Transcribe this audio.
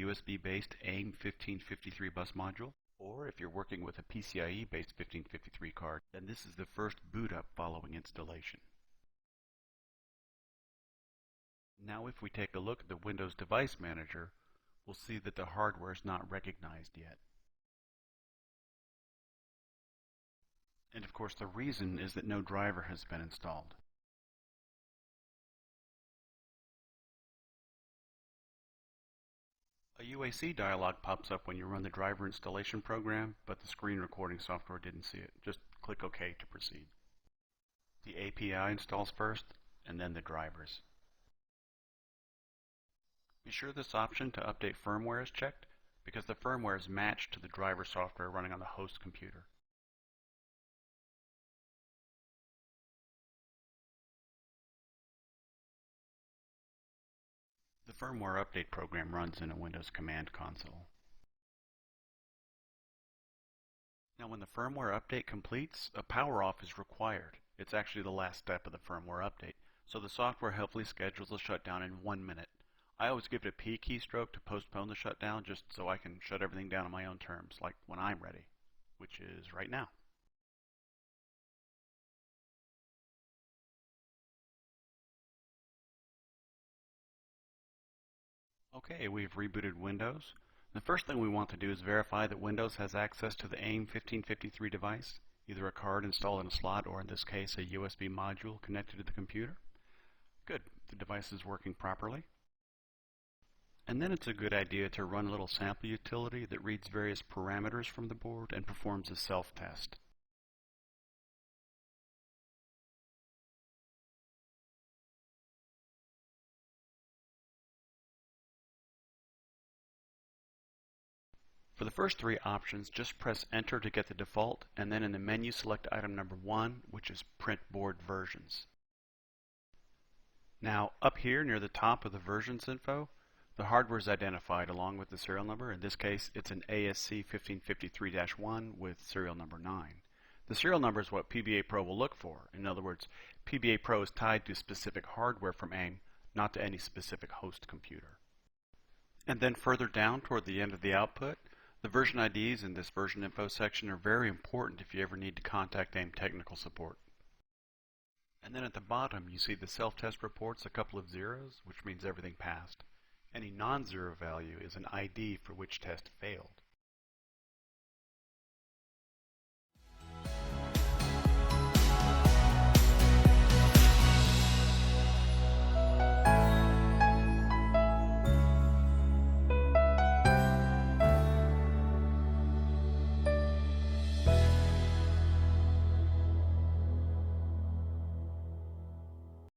USB-based AIM-1553 bus module, or if you're working with a PCIe-based 1553 card, then this is the first boot up following installation. Now if we take a look at the Windows Device Manager, we'll see that the hardware is not recognized yet. And of course the reason is that no driver has been installed. A UAC dialog pops up when you run the driver installation program, but the screen recording software didn't see it. Just click OK to proceed. The API installs first, and then the drivers. Be sure this option to update firmware is checked, because the firmware is matched to the driver software running on the host computer. The firmware update program runs in a Windows command console. Now when the firmware update completes, a power off is required. It's actually the last step of the firmware update, so the software helpfully schedules the shutdown in 1 minute. I always give it a P keystroke to postpone the shutdown just so I can shut everything down on my own terms, like when I'm ready, which is right now. Okay, we've rebooted Windows. The first thing we want to do is verify that Windows has access to the AIM-1553 device, either a card installed in a slot or in this case a USB module connected to the computer. Good, the device is working properly. And then it's a good idea to run a little sample utility that reads various parameters from the board and performs a self-test. For the first three options, just press Enter to get the default, and then in the menu select item number 1, which is Print Board Versions. Now, up here near the top of the versions info, the hardware is identified along with the serial number. In this case, it's an ASC 1553-1 with serial number 9. The serial number is what PBA.pro will look for. In other words, PBA.pro is tied to specific hardware from AIM, not to any specific host computer. And then further down toward the end of the output, the version IDs in this version info section are very important if you ever need to contact AIM technical support. And then at the bottom you see the self-test reports a couple of zeros, which means everything passed. Any non-zero value is an ID for which test failed.